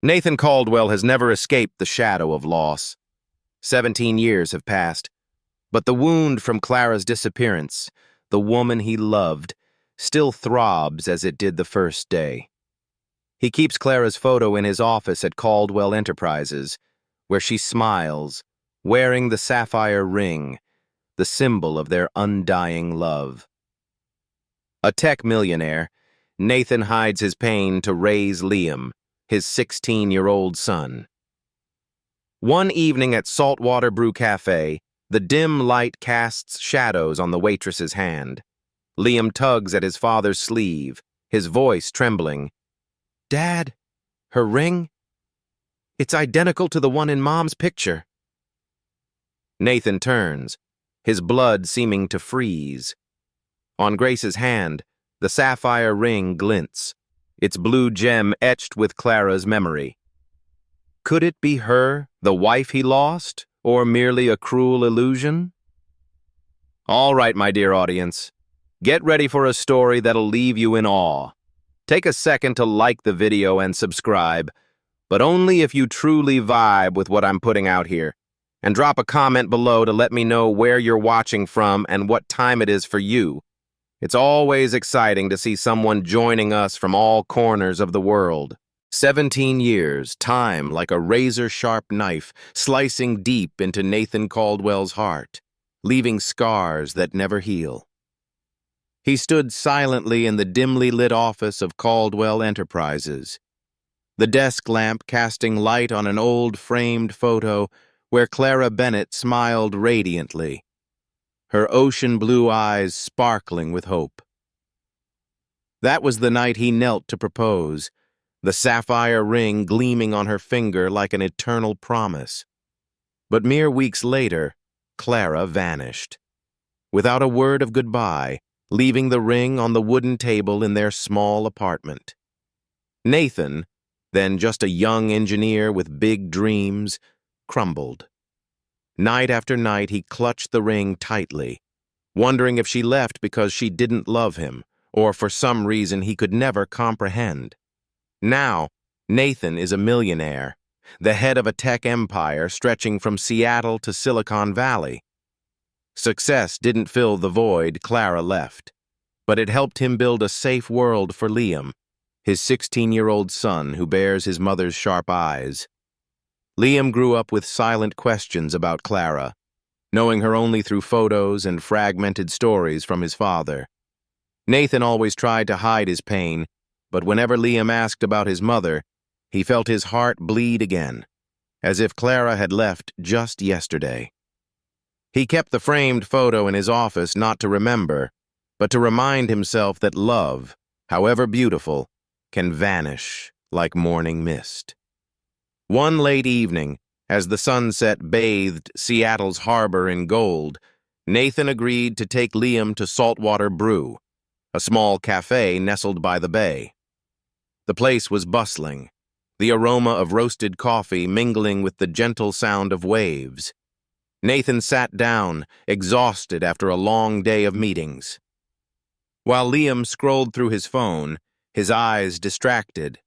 Nathan Caldwell has never escaped the shadow of loss. 17 years have passed, but the wound from Clara's disappearance, the woman he loved, still throbs as it did the first day. He keeps Clara's photo in his office at Caldwell Enterprises, where she smiles, wearing the sapphire ring, the symbol of their undying love. A tech millionaire, Nathan hides his pain to raise Liam, his 16-year-old son. One evening at Saltwater Brew Cafe, the dim light casts shadows on the waitress's hand. Liam tugs at his father's sleeve, his voice trembling. "Dad, her ring? It's identical to the one in Mom's picture." Nathan turns, his blood seeming to freeze. On Grace's hand, the sapphire ring glints, its blue gem etched with Clara's memory. Could it be her, the wife he lost, or merely a cruel illusion? All right, my dear audience, get ready for a story that'll leave you in awe. Take a second to like the video and subscribe, but only if you truly vibe with what I'm putting out here. And drop a comment below to let me know where you're watching from and what time it is for you. It's always exciting to see someone joining us from all corners of the world. 17 years, time like a razor-sharp knife, slicing deep into Nathan Caldwell's heart, leaving scars that never heal. He stood silently in the dimly lit office of Caldwell Enterprises, the desk lamp casting light on an old framed photo where Clara Bennett smiled radiantly, her ocean blue eyes sparkling with hope. That was the night he knelt to propose, the sapphire ring gleaming on her finger like an eternal promise. But mere weeks later, Clara vanished, without a word of goodbye, leaving the ring on the wooden table in their small apartment. Nathan, then just a young engineer with big dreams, crumbled. Night after night he clutched the ring tightly, wondering if she left because she didn't love him, or for some reason he could never comprehend. Now, Nathan is a millionaire, the head of a tech empire stretching from Seattle to Silicon Valley. Success didn't fill the void Clara left, but it helped him build a safe world for Liam, his 16-year-old son who bears his mother's sharp eyes. Liam grew up with silent questions about Clara, knowing her only through photos and fragmented stories from his father. Nathan always tried to hide his pain, but whenever Liam asked about his mother, he felt his heart bleed again, as if Clara had left just yesterday. He kept the framed photo in his office not to remember, but to remind himself that love, however beautiful, can vanish like morning mist. One late evening, as the sunset bathed Seattle's harbor in gold, Nathan agreed to take Liam to Saltwater Brew, a small cafe nestled by the bay. The place was bustling, the aroma of roasted coffee mingling with the gentle sound of waves. Nathan sat down, exhausted after a long day of meetings. While Liam scrolled through his phone, his eyes distracted,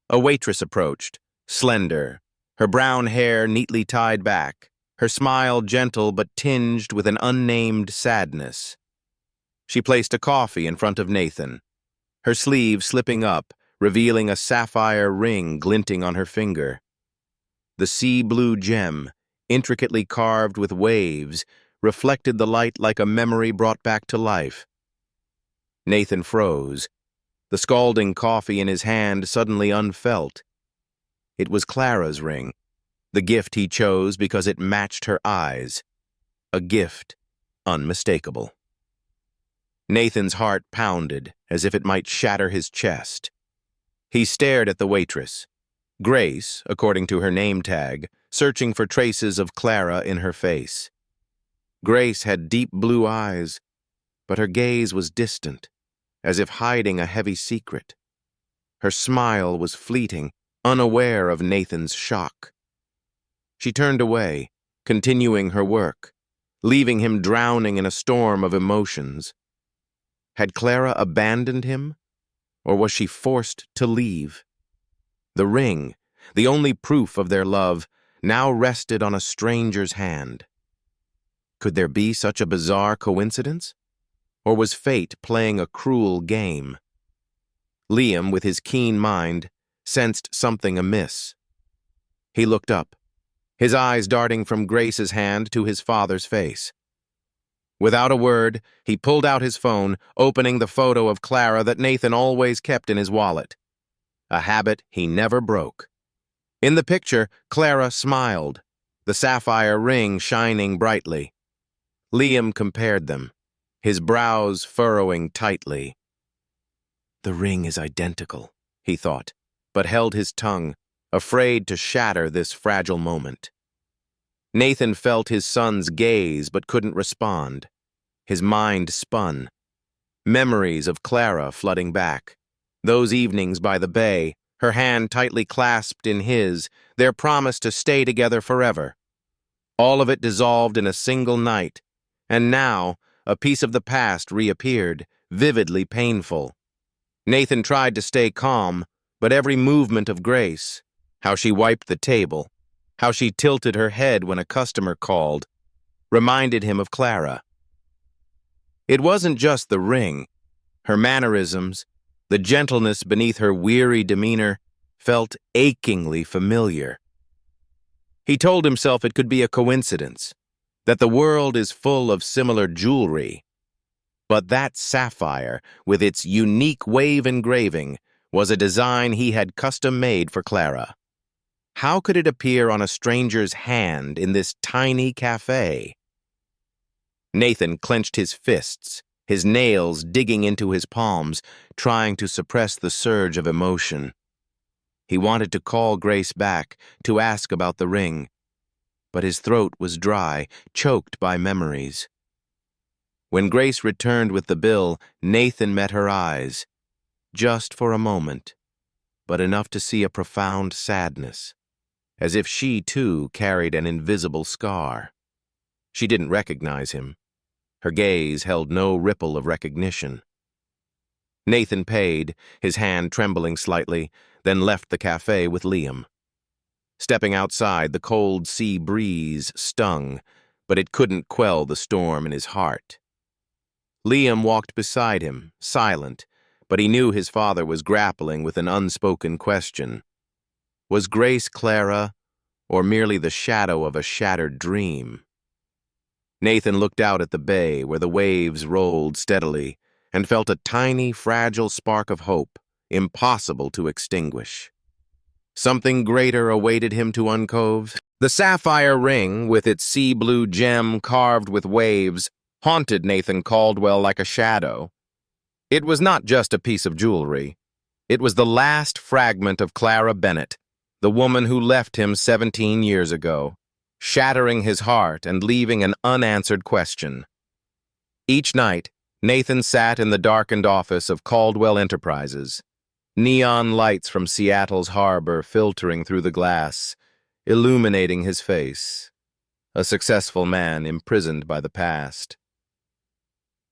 a waitress approached, slender, her brown hair neatly tied back, her smile gentle but tinged with an unnamed sadness. She placed a coffee in front of Nathan, her sleeve slipping up, revealing a sapphire ring glinting on her finger. The sea-blue gem, intricately carved with waves, reflected the light like a memory brought back to life. Nathan froze, the scalding coffee in his hand suddenly unfelt. It was Clara's ring, the gift he chose because it matched her eyes. A gift unmistakable. Nathan's heart pounded as if it might shatter his chest. He stared at the waitress, Grace, according to her name tag, searching for traces of Clara in her face. Grace had deep blue eyes, but her gaze was distant, as if hiding a heavy secret. Her smile was fleeting, unaware of Nathan's shock. She turned away, continuing her work, leaving him drowning in a storm of emotions. Had Clara abandoned him, or was she forced to leave? The ring, the only proof of their love, now rested on a stranger's hand. Could there be such a bizarre coincidence? Or was fate playing a cruel game? Liam, with his keen mind, sensed something amiss. He looked up, his eyes darting from Grace's hand to his father's face. Without a word, he pulled out his phone, opening the photo of Clara that Nathan always kept in his wallet, a habit he never broke. In the picture, Clara smiled, the sapphire ring shining brightly. Liam compared them, his brows furrowing tightly. The ring is identical, he thought, but held his tongue, afraid to shatter this fragile moment. Nathan felt his son's gaze but couldn't respond. His mind spun. Memories of Clara flooding back. Those evenings by the bay, her hand tightly clasped in his, their promise to stay together forever. All of it dissolved in a single night, and now a piece of the past reappeared, vividly painful. Nathan tried to stay calm, but every movement of Grace, how she wiped the table, how she tilted her head when a customer called, reminded him of Clara. It wasn't just the ring. Her mannerisms, the gentleness beneath her weary demeanor, felt achingly familiar. He told himself it could be a coincidence, that the world is full of similar jewelry. But that sapphire, with its unique wave engraving, was a design he had custom-made for Clara. How could it appear on a stranger's hand in this tiny cafe? Nathan clenched his fists, his nails digging into his palms, trying to suppress the surge of emotion. He wanted to call Grace back, to ask about the ring, but his throat was dry, choked by memories. When Grace returned with the bill, Nathan met her eyes, just for a moment, but enough to see a profound sadness, as if she too carried an invisible scar. She didn't recognize him. Her gaze held no ripple of recognition. Nathan paid, his hand trembling slightly, then left the cafe with Liam. Stepping outside, the cold sea breeze stung, but it couldn't quell the storm in his heart. Liam walked beside him, silent, but he knew his father was grappling with an unspoken question. Was Grace Clara, or merely the shadow of a shattered dream? Nathan looked out at the bay where the waves rolled steadily and felt a tiny, fragile spark of hope, impossible to extinguish. Something greater awaited him to uncove. The sapphire ring, with its sea-blue gem carved with waves, haunted Nathan Caldwell like a shadow. It was not just a piece of jewelry. It was the last fragment of Clara Bennett, the woman who left him 17 years ago, shattering his heart and leaving an unanswered question. Each night, Nathan sat in the darkened office of Caldwell Enterprises, neon lights from Seattle's harbor filtering through the glass, illuminating his face, a successful man imprisoned by the past.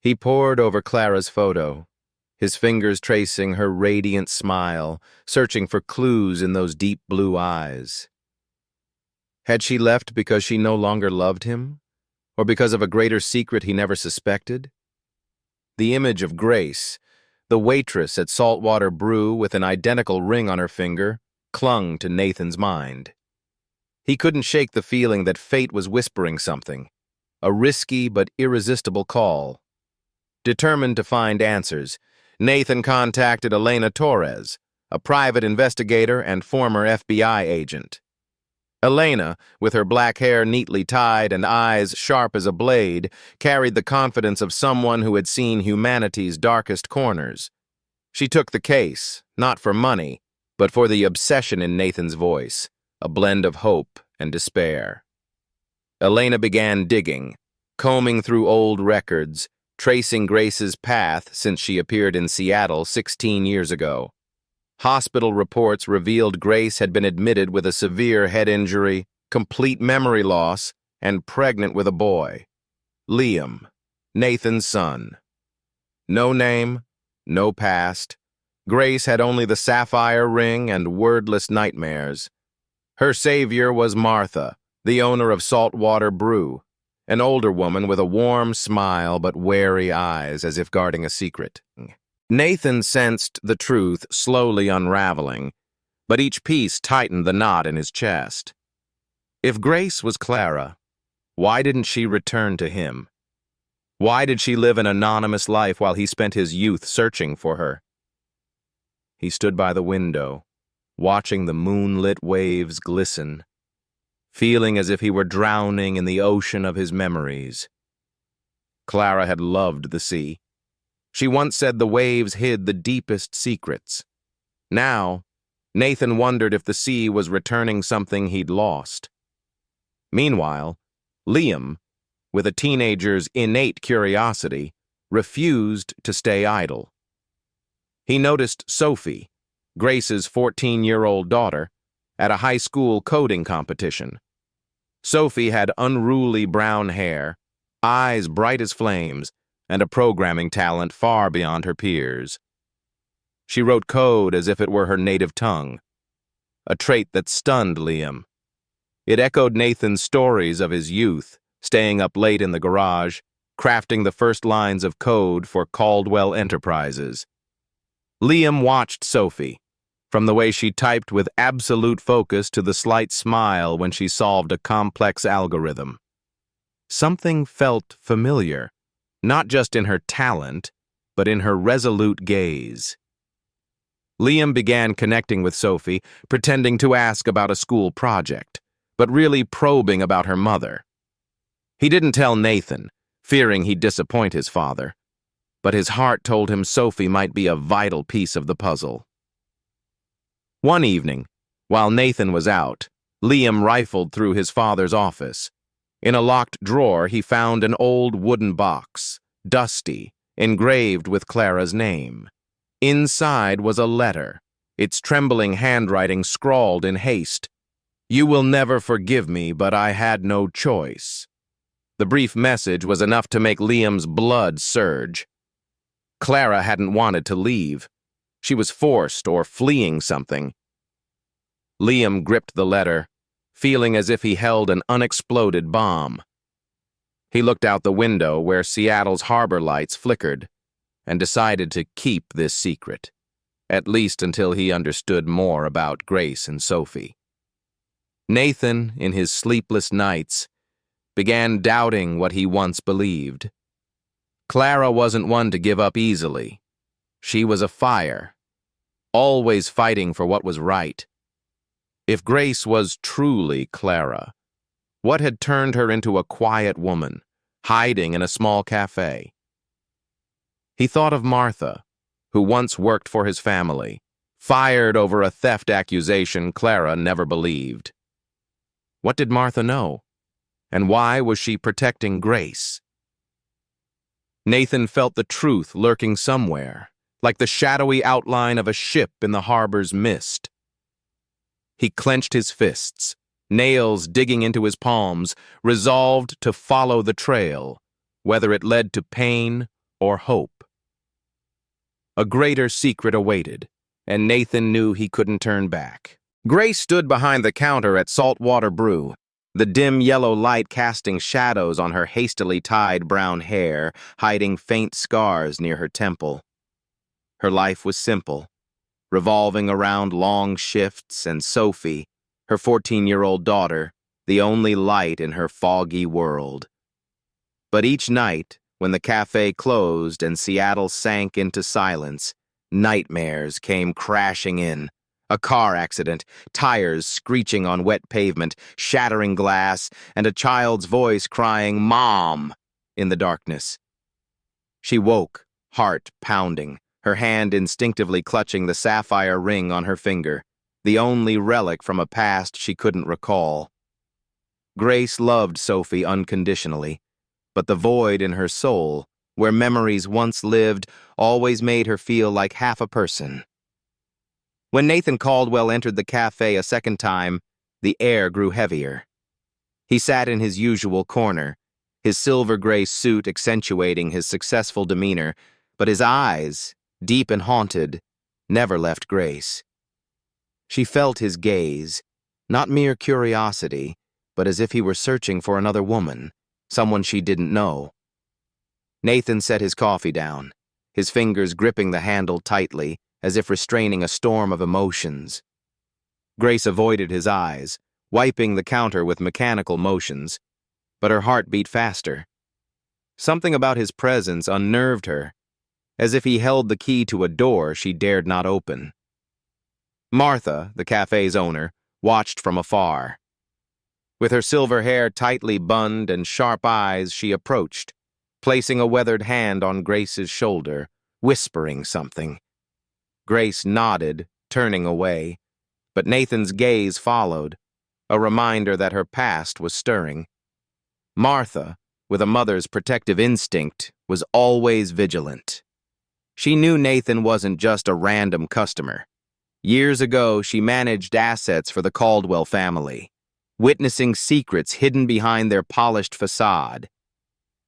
He pored over Clara's photo, his fingers tracing her radiant smile, searching for clues in those deep blue eyes. Had she left because she no longer loved him, or because of a greater secret he never suspected? The image of Grace, the waitress at Saltwater Brew with an identical ring on her finger, clung to Nathan's mind. He couldn't shake the feeling that fate was whispering something, a risky but irresistible call. Determined to find answers, Nathan contacted Elena Torres, a private investigator and former FBI agent. Elena, with her black hair neatly tied and eyes sharp as a blade, carried the confidence of someone who had seen humanity's darkest corners. She took the case, not for money, but for the obsession in Nathan's voice, a blend of hope and despair. Elena began digging, combing through old records, tracing Grace's path since she appeared in Seattle 16 years ago. Hospital reports revealed Grace had been admitted with a severe head injury, complete memory loss, and pregnant with a boy. Liam, Nathan's son. No name, no past. Grace had only the sapphire ring and wordless nightmares, Her savior was Martha, the owner of Saltwater Brew, an older woman with a warm smile but wary eyes as if guarding a secret. Nathan sensed the truth slowly unraveling, but each piece tightened the knot in his chest. If Grace was Clara, why didn't she return to him? Why did she live an anonymous life while he spent his youth searching for her? He stood by the window, watching the moonlit waves glisten, feeling as if he were drowning in the ocean of his memories. Clara had loved the sea. She once said the waves hid the deepest secrets. Now, Nathan wondered if the sea was returning something he'd lost. Meanwhile, Liam, with a teenager's innate curiosity, refused to stay idle. He noticed Sophie, Grace's 14-year-old daughter, at a high school coding competition. Sophie had unruly brown hair, eyes bright as flames, and a programming talent far beyond her peers. She wrote code as if it were her native tongue, a trait that stunned Liam. It echoed Nathan's stories of his youth, staying up late in the garage, crafting the first lines of code for Caldwell Enterprises. Liam watched Sophie, from the way she typed with absolute focus to the slight smile when she solved a complex algorithm. Something felt familiar, not just in her talent, but in her resolute gaze. Liam began connecting with Sophie, pretending to ask about a school project, but really probing about her mother. He didn't tell Nathan, fearing he'd disappoint his father, but his heart told him Sophie might be a vital piece of the puzzle. One evening, while Nathan was out, Liam rifled through his father's office. In a locked drawer, he found an old wooden box, dusty, engraved with Clara's name. Inside was a letter, its trembling handwriting scrawled in haste. "You will never forgive me, but I had no choice." The brief message was enough to make Liam's blood surge. Clara hadn't wanted to leave. She was forced or fleeing something. Liam gripped the letter, feeling as if he held an unexploded bomb. He looked out the window where Seattle's harbor lights flickered and decided to keep this secret, at least until he understood more about Grace and Sophie. Nathan, in his sleepless nights, began doubting what he once believed. Clara wasn't one to give up easily. She was a fire, always fighting for what was right. If Grace was truly Clara, what had turned her into a quiet woman, hiding in a small cafe? He thought of Martha, who once worked for his family, fired over a theft accusation Clara never believed. What did Martha know? And why was she protecting Grace? Nathan felt the truth lurking somewhere, like the shadowy outline of a ship in the harbor's mist. He clenched his fists, nails digging into his palms, resolved to follow the trail, whether it led to pain or hope. A greater secret awaited, and Nathan knew he couldn't turn back. Grace stood behind the counter at Saltwater Brew, the dim yellow light casting shadows on her hastily tied brown hair, hiding faint scars near her temple. Her life was simple, revolving around long shifts and Sophie, her 14-year-old daughter, the only light in her foggy world. But each night, when the cafe closed and Seattle sank into silence, nightmares came crashing in. A car accident, tires screeching on wet pavement, shattering glass, and a child's voice crying, "Mom!" in the darkness. She woke, heart pounding, her hand instinctively clutching the sapphire ring on her finger, the only relic from a past she couldn't recall. Grace loved Sophie unconditionally, but the void in her soul, where memories once lived, always made her feel like half a person. When Nathan Caldwell entered the cafe a second time, the air grew heavier. He sat in his usual corner, his silver-gray suit accentuating his successful demeanor, but his eyes, deep and haunted, never left Grace. She felt his gaze, Not mere curiosity, but as if he were searching for another woman, someone she didn't know. Nathan set his coffee down, his fingers gripping the handle tightly, as if restraining a storm of emotions. Grace avoided his eyes, wiping the counter with mechanical motions, but her heart beat faster. Something about his presence unnerved her, as if he held the key to a door she dared not open. Martha, the cafe's owner, watched from afar. With her silver hair tightly bunned and sharp eyes, she approached, placing a weathered hand on Grace's shoulder, whispering something. Grace nodded, turning away, but Nathan's gaze followed, a reminder that her past was stirring. Martha, with a mother's protective instinct, was always vigilant. She knew Nathan wasn't just a random customer. Years ago, she managed assets for the Caldwell family, witnessing secrets hidden behind their polished facade.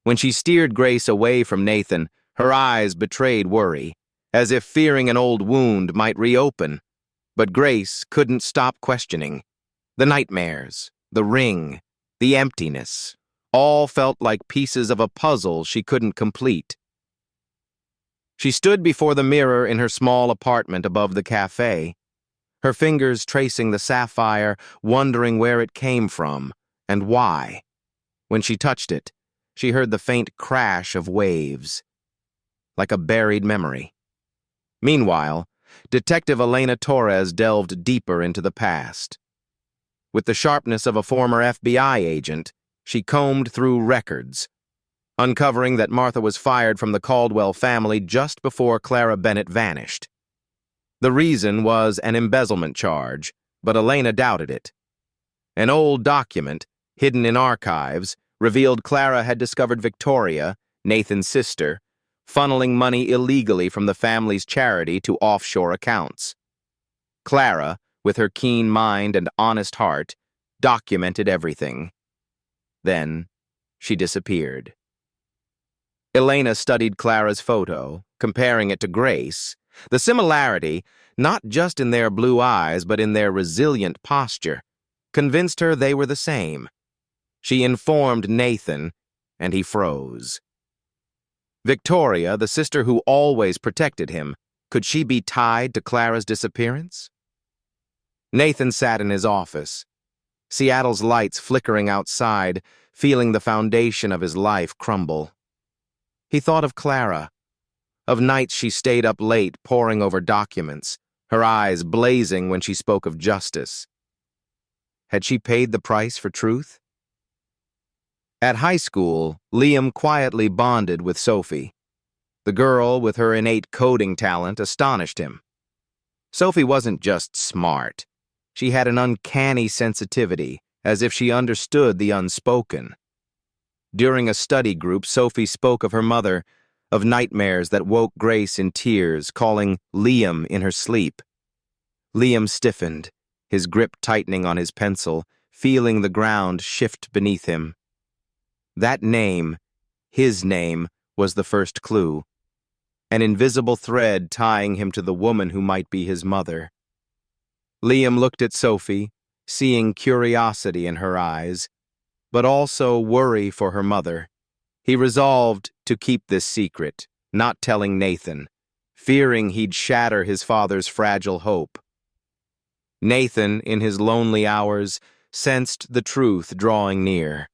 When she steered Grace away from Nathan, her eyes betrayed worry, as if fearing an old wound might reopen. But Grace couldn't stop questioning. The nightmares, the ring, the emptiness, all felt like pieces of a puzzle she couldn't complete. She stood before the mirror in her small apartment above the cafe, her fingers tracing the sapphire, wondering where it came from and why. When she touched it, she heard the faint crash of waves, like a buried memory. Meanwhile, Detective Elena Torres delved deeper into the past. With the sharpness of a former FBI agent, she combed through records, uncovering that Martha was fired from the Caldwell family just before Clara Bennett vanished. The reason was an embezzlement charge, but Elena doubted it. An old document, hidden in archives, revealed Clara had discovered Victoria, Nathan's sister, funneling money illegally from the family's charity to offshore accounts. Clara, with her keen mind and honest heart, documented everything. Then, she disappeared. Elena studied Clara's photo, comparing it to Grace. The similarity, not just in their blue eyes but in their resilient posture, convinced her they were the same. She informed Nathan, and he froze. Victoria, the sister who always protected him, could she be tied to Clara's disappearance? Nathan sat in his office, Seattle's lights flickering outside, feeling the foundation of his life crumble. He thought of Clara, of nights she stayed up late poring over documents, her eyes blazing when she spoke of justice. Had she paid the price for truth? At high school, Liam quietly bonded with Sophie. The girl, with her innate coding talent, astonished him. Sophie wasn't just smart. She had an uncanny sensitivity, as if she understood the unspoken. During a study group, Sophie spoke of her mother, of nightmares that woke Grace in tears, calling Liam in her sleep. Liam stiffened, his grip tightening on his pencil, feeling the ground shift beneath him. That name, his name, was the first clue, an invisible thread tying him to the woman who might be his mother. Liam looked at Sophie, seeing curiosity in her eyes, but also worry for her mother. He resolved to keep this secret, not telling Nathan, fearing he'd shatter his father's fragile hope. Nathan, in his lonely hours, sensed the truth drawing near.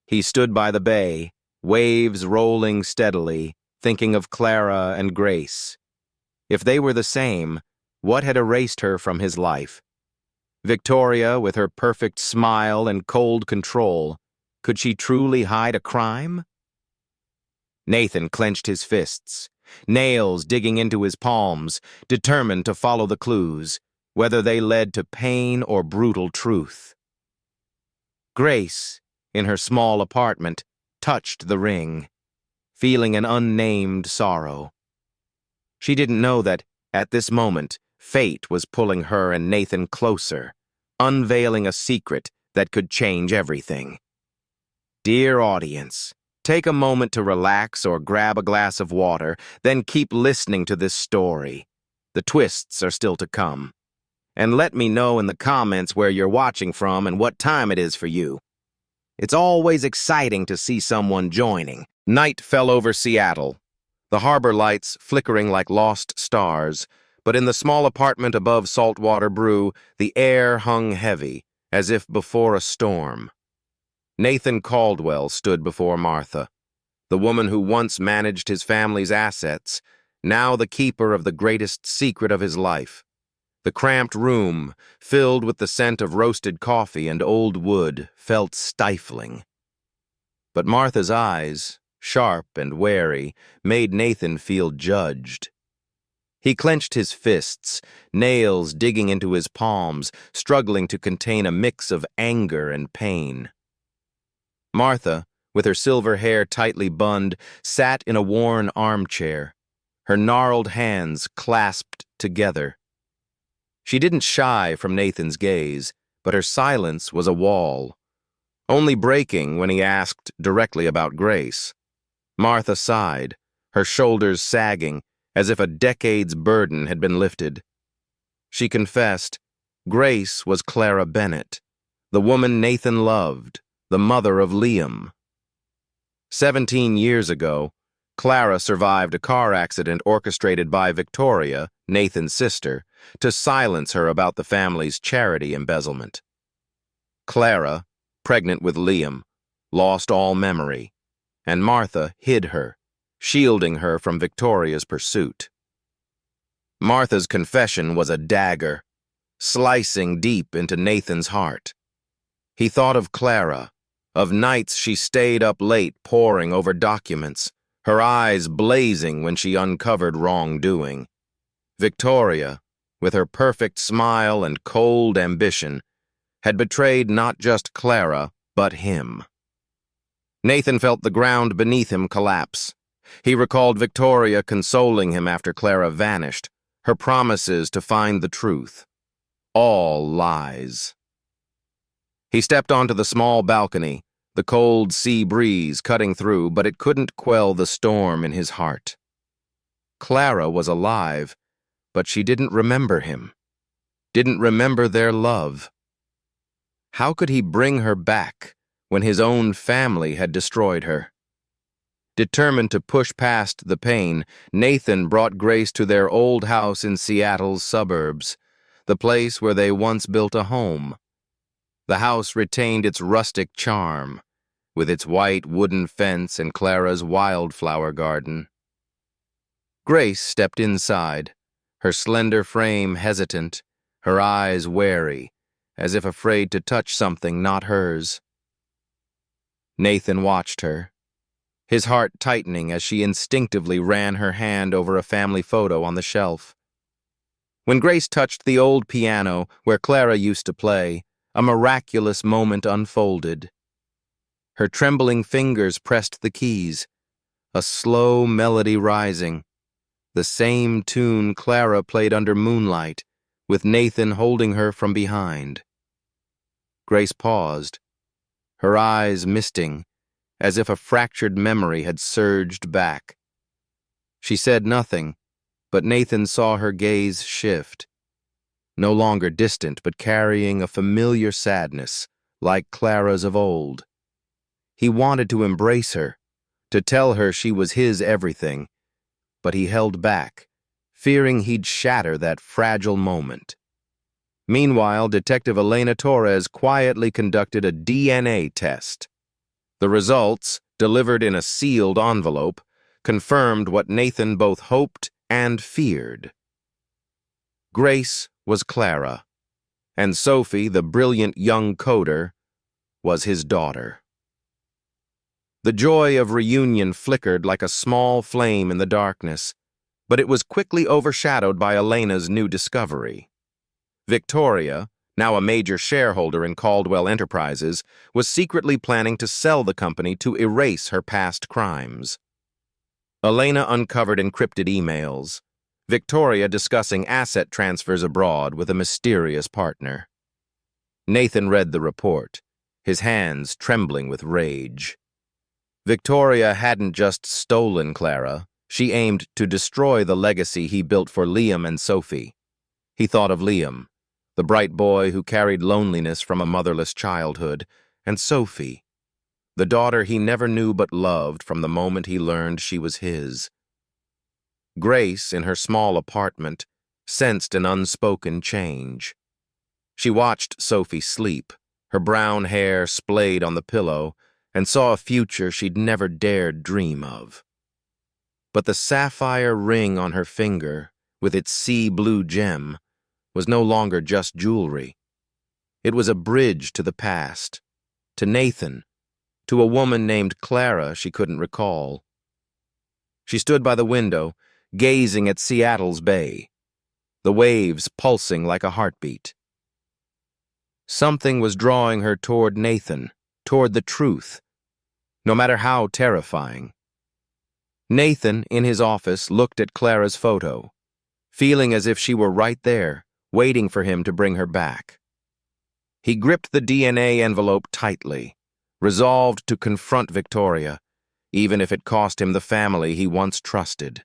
He stood by the bay, waves rolling steadily, thinking of Clara and Grace. If they were the same, what had erased her from his life? Victoria, with her perfect smile and cold control, could she truly hide a crime? Nathan clenched his fists, nails digging into his palms, determined to follow the clues, whether they led to pain or brutal truth. Grace, in her small apartment, touched the ring, feeling an unnamed sorrow. She didn't know that, at this moment, fate was pulling her and Nathan closer, unveiling a secret that could change everything. Dear audience, take a moment to relax or grab a glass of water, then keep listening to this story. The twists are still to come. And let me know in the comments where you're watching from and what time it is for you. It's always exciting to see someone joining. Night fell over Seattle, the harbor lights flickering like lost stars, but in the small apartment above Saltwater Brew, the air hung heavy, as if before a storm. Nathan Caldwell stood before Martha, the woman who once managed his family's assets, now the keeper of the greatest secret of his life. The cramped room, filled with the scent of roasted coffee and old wood, felt stifling. But Martha's eyes, sharp and wary, made Nathan feel judged. He clenched his fists, nails digging into his palms, struggling to contain a mix of anger and pain. Martha, with her silver hair tightly bunned, sat in a worn armchair, her gnarled hands clasped together. She didn't shy from Nathan's gaze, but her silence was a wall, only breaking when he asked directly about Grace. Martha sighed, her shoulders sagging, as if a decade's burden had been lifted. She confessed, Grace was Clara Bennett, the woman Nathan loved, the mother of Liam. 17 years ago, Clara survived a car accident orchestrated by Victoria, Nathan's sister, to silence her about the family's charity embezzlement. Clara, pregnant with Liam, lost all memory, and Martha hid her, shielding her from Victoria's pursuit. Martha's confession was a dagger, slicing deep into Nathan's heart. He thought of Clara, of nights she stayed up late poring over documents, her eyes blazing when she uncovered wrongdoing. Victoria, with her perfect smile and cold ambition, had betrayed not just Clara, but him. Nathan felt the ground beneath him collapse. He recalled Victoria consoling him after Clara vanished, her promises to find the truth. All lies. He stepped onto the small balcony, the cold sea breeze cutting through, but it couldn't quell the storm in his heart. Clara was alive, but she didn't remember him, didn't remember their love. How could he bring her back when his own family had destroyed her? Determined to push past the pain, Nathan brought Grace to their old house in Seattle's suburbs, the place where they once built a home. The house retained its rustic charm, with its white wooden fence and Clara's wildflower garden. Grace stepped inside, her slender frame hesitant, her eyes wary, as if afraid to touch something not hers. Nathan watched her, his heart tightening as she instinctively ran her hand over a family photo on the shelf. When Grace touched the old piano where Clara used to play, a miraculous moment unfolded. Her trembling fingers pressed the keys, a slow melody rising, the same tune Clara played under moonlight, with Nathan holding her from behind. Grace paused, her eyes misting, as if a fractured memory had surged back. She said nothing, but Nathan saw her gaze shift, no longer distant but carrying a familiar sadness, like Clara's of old. He wanted to embrace her, to tell her she was his everything, but he held back, fearing he'd shatter that fragile moment. Meanwhile, Detective Elena Torres quietly conducted a DNA test. The results, delivered in a sealed envelope, confirmed what Nathan both hoped and feared. Grace was Clara, and Sophie, the brilliant young coder, was his daughter. The joy of reunion flickered like a small flame in the darkness, but it was quickly overshadowed by Elena's new discovery. Victoria, now a major shareholder in Caldwell Enterprises, was secretly planning to sell the company to erase her past crimes. Elena uncovered encrypted emails, Victoria discussing asset transfers abroad with a mysterious partner. Nathan read the report, his hands trembling with rage. Victoria hadn't just stolen Clara, she aimed to destroy the legacy he built for Liam and Sophie. He thought of Liam, the bright boy who carried loneliness from a motherless childhood, and Sophie, the daughter he never knew but loved from the moment he learned she was his. Grace, in her small apartment, sensed an unspoken change. She watched Sophie sleep, her brown hair splayed on the pillow, and saw a future she'd never dared dream of. But the sapphire ring on her finger, with its sea-blue gem, was no longer just jewelry. It was a bridge to the past, to Nathan, to a woman named Clara she couldn't recall. She stood by the window, gazing at Seattle's bay, the waves pulsing like a heartbeat. Something was drawing her toward Nathan, toward the truth, no matter how terrifying. Nathan, in his office, looked at Clara's photo, feeling as if she were right there, waiting for him to bring her back. He gripped the DNA envelope tightly, resolved to confront Victoria, even if it cost him the family he once trusted.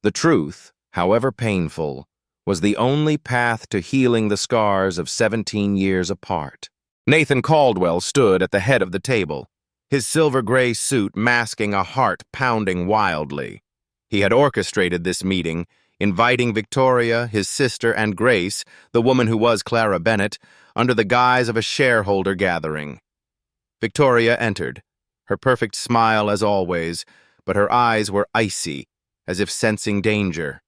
The truth, however painful, was the only path to healing the scars of 17 years apart. Nathan Caldwell stood at the head of the table, his silver-gray suit masking a heart pounding wildly. He had orchestrated this meeting, inviting Victoria, his sister, and Grace, the woman who was Clara Bennett, under the guise of a shareholder gathering. Victoria entered, her perfect smile as always, but her eyes were icy, as if sensing danger.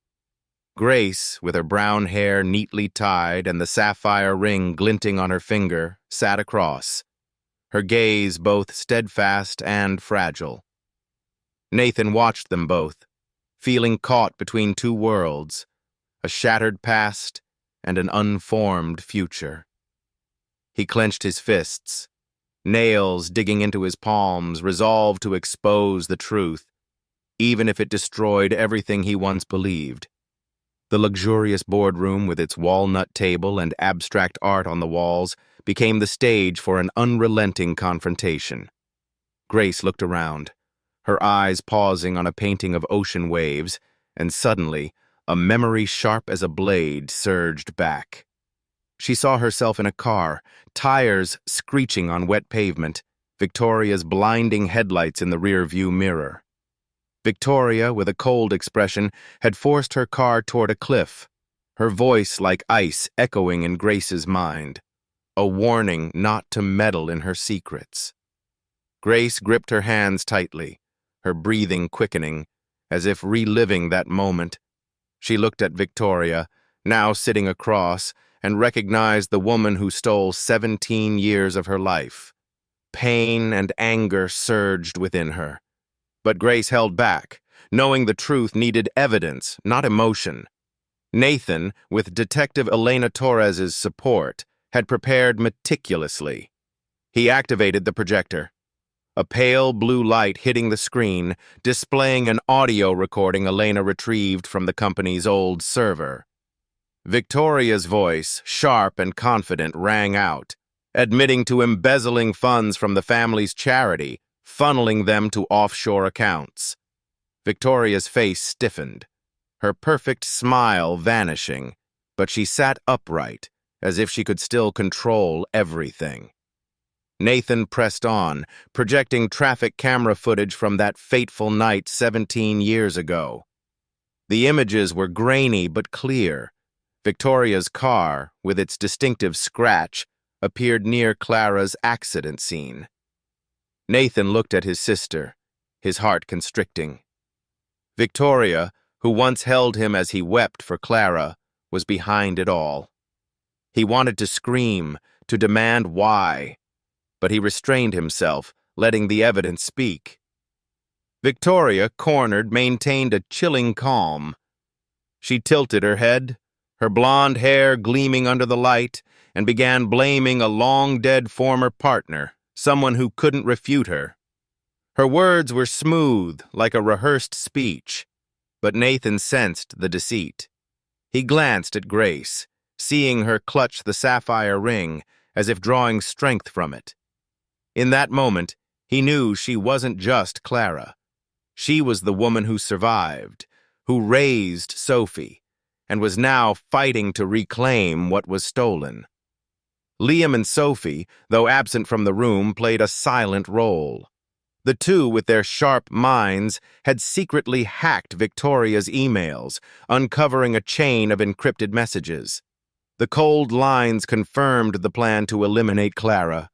Grace, with her brown hair neatly tied and the sapphire ring glinting on her finger, sat across, her gaze both steadfast and fragile. Nathan watched them both, feeling caught between two worlds, a shattered past and an unformed future. He clenched his fists, nails digging into his palms, resolved to expose the truth, even if it destroyed everything he once believed. The luxurious boardroom, with its walnut table and abstract art on the walls, became the stage for an unrelenting confrontation. Grace looked around, her eyes pausing on a painting of ocean waves, and suddenly, a memory sharp as a blade surged back. She saw herself in a car, tires screeching on wet pavement, Victoria's blinding headlights in the rear-view mirror. Victoria, with a cold expression, had forced her car toward a cliff, her voice like ice echoing in Grace's mind, a warning not to meddle in her secrets. Grace gripped her hands tightly, her breathing quickening, as if reliving that moment. She looked at Victoria, now sitting across, and recognized the woman who stole 17 years of her life. Pain and anger surged within her. But Grace held back, knowing the truth needed evidence, not emotion. Nathan, with Detective Elena Torres's support, had prepared meticulously. He activated the projector, a pale blue light hitting the screen, displaying an audio recording Elena retrieved from the company's old server. Victoria's voice, sharp and confident, rang out, admitting to embezzling funds from the family's charity, funneling them to offshore accounts. Victoria's face stiffened, her perfect smile vanishing, but she sat upright, as if she could still control everything. Nathan pressed on, projecting traffic camera footage from that fateful night 17 years ago. The images were grainy but clear. Victoria's car, with its distinctive scratch, appeared near Clara's accident scene. Nathan looked at his sister, his heart constricting. Victoria, who once held him as he wept for Clara, was behind it all. He wanted to scream, to demand why, but he restrained himself, letting the evidence speak. Victoria, cornered, maintained a chilling calm. She tilted her head, her blonde hair gleaming under the light, and began blaming a long-dead former partner, someone who couldn't refute her. Her words were smooth, like a rehearsed speech, but Nathan sensed the deceit. He glanced at Grace, seeing her clutch the sapphire ring, as if drawing strength from it. In that moment, he knew she wasn't just Clara. She was the woman who survived, who raised Sophie, and was now fighting to reclaim what was stolen. Liam and Sophie, though absent from the room, played a silent role. The two, with their sharp minds, had secretly hacked Victoria's emails, uncovering a chain of encrypted messages. The cold lines confirmed the plan to eliminate Clara,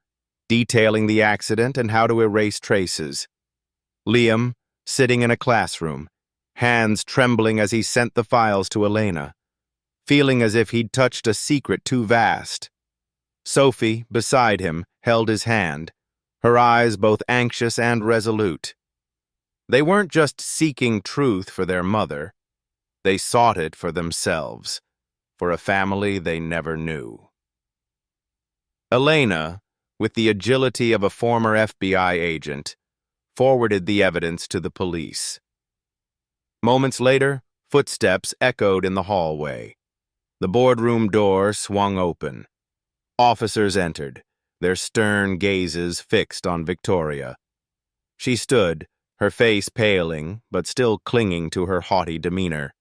detailing the accident and how to erase traces. Liam, sitting in a classroom, hands trembling as he sent the files to Elena, feeling as if he'd touched a secret too vast. Sophie, beside him, held his hand, her eyes both anxious and resolute. They weren't just seeking truth for their mother. They sought it for themselves, for a family they never knew. Elena, with the agility of a former FBI agent, forwarded the evidence to the police. Moments later, footsteps echoed in the hallway. The boardroom door swung open. Officers entered, their stern gazes fixed on Victoria. She stood, her face paling, but still clinging to her haughty demeanor.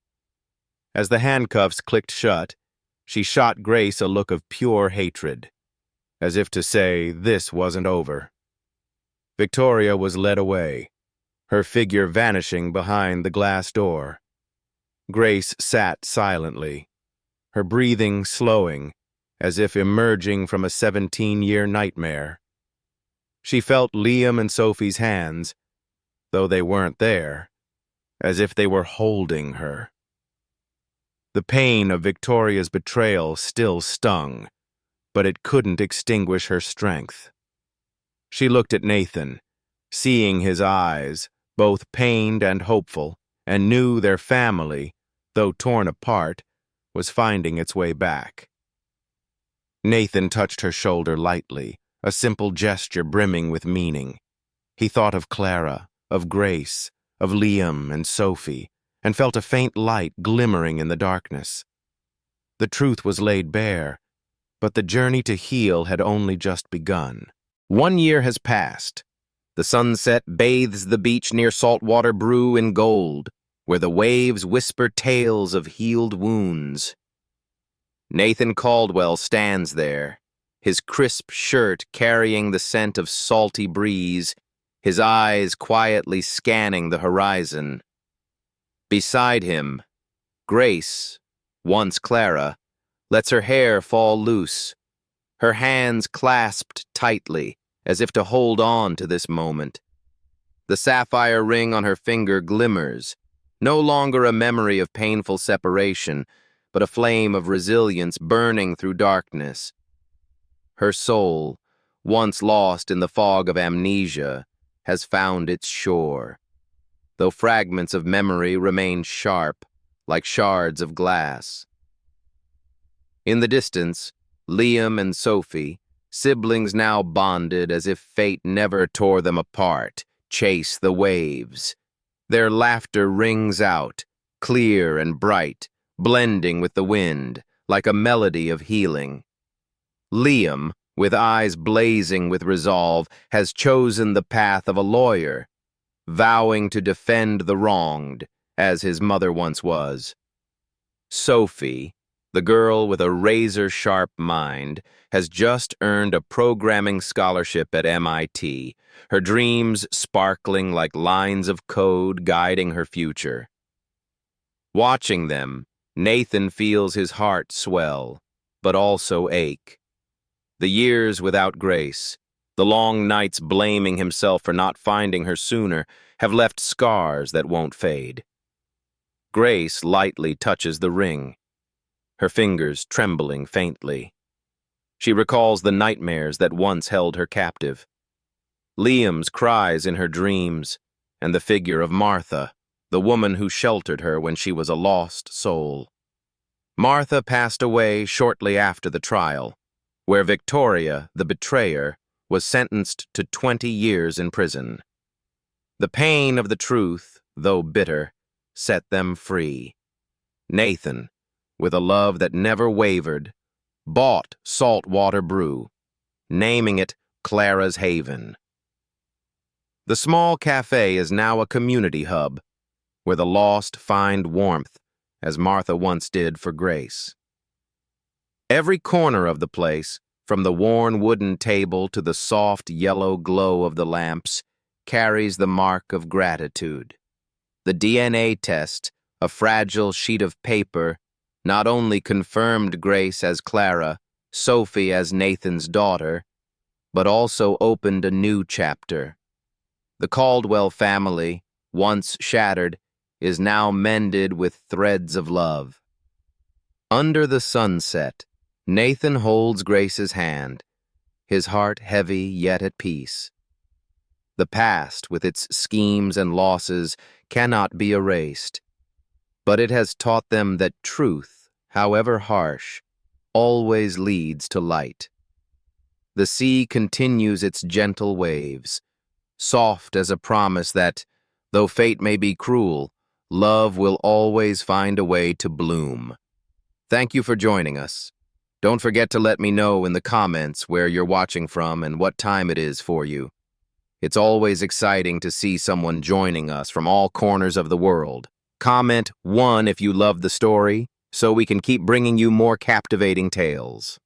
As the handcuffs clicked shut, she shot Grace a look of pure hatred, as if to say this wasn't over. Victoria was led away, her figure vanishing behind the glass door. Grace sat silently, her breathing slowing, as if emerging from a 17-year nightmare. She felt Liam and Sophie's hands, though they weren't there, as if they were holding her. The pain of Victoria's betrayal still stung, but it couldn't extinguish her strength. She looked at Nathan, seeing his eyes, both pained and hopeful, and knew their family, though torn apart, was finding its way back. Nathan touched her shoulder lightly, a simple gesture brimming with meaning. He thought of Clara, of Grace, of Liam and Sophie, and felt a faint light glimmering in the darkness. The truth was laid bare, but the journey to heal had only just begun. 1 year has passed. The sunset bathes the beach near Saltwater Brew in gold, where the waves whisper tales of healed wounds. Nathan Caldwell stands there, his crisp shirt carrying the scent of salty breeze, his eyes quietly scanning the horizon. Beside him, Grace, once Clara, lets her hair fall loose, her hands clasped tightly, as if to hold on to this moment. The sapphire ring on her finger glimmers, no longer a memory of painful separation, but a flame of resilience burning through darkness. Her soul, once lost in the fog of amnesia, has found its shore, though fragments of memory remain sharp, like shards of glass. In the distance, Liam and Sophie, siblings now bonded as if fate never tore them apart, chase the waves. Their laughter rings out, clear and bright, blending with the wind, like a melody of healing. Liam, with eyes blazing with resolve, has chosen the path of a lawyer, vowing to defend the wronged, as his mother once was. Sophie, the girl with a razor-sharp mind, has just earned a programming scholarship at MIT, her dreams sparkling like lines of code guiding her future. Watching them, Nathan feels his heart swell, but also ache. The years without Grace, the long nights blaming himself for not finding her sooner, have left scars that won't fade. Grace lightly touches the ring, her fingers trembling faintly. She recalls the nightmares that once held her captive. Liam's cries in her dreams, and the figure of Martha, the woman who sheltered her when she was a lost soul. Martha passed away shortly after the trial, where Victoria, the betrayer, was sentenced to 20 years in prison. The pain of the truth, though bitter, set them free. Nathan, with a love that never wavered, bought Saltwater Brew, naming it Clara's Haven. The small cafe is now a community hub, where the lost find warmth as Martha once did for Grace. Every corner of the place, from the worn wooden table to the soft yellow glow of the lamps, carries the mark of gratitude. The DNA test, a fragile sheet of paper, not only confirmed Grace as Clara, Sophie as Nathan's daughter, but also opened a new chapter. The Caldwell family, once shattered, is now mended with threads of love. Under the sunset, Nathan holds Grace's hand, his heart heavy yet at peace. The past, with its schemes and losses, cannot be erased, but it has taught them that truth, however harsh, always leads to light. The sea continues its gentle waves, soft as a promise that, though fate may be cruel, love will always find a way to bloom. Thank you for joining us. Don't forget to let me know in the comments where you're watching from and what time it is for you. It's always exciting to see someone joining us from all corners of the world. Comment 1 if you love the story, so we can keep bringing you more captivating tales.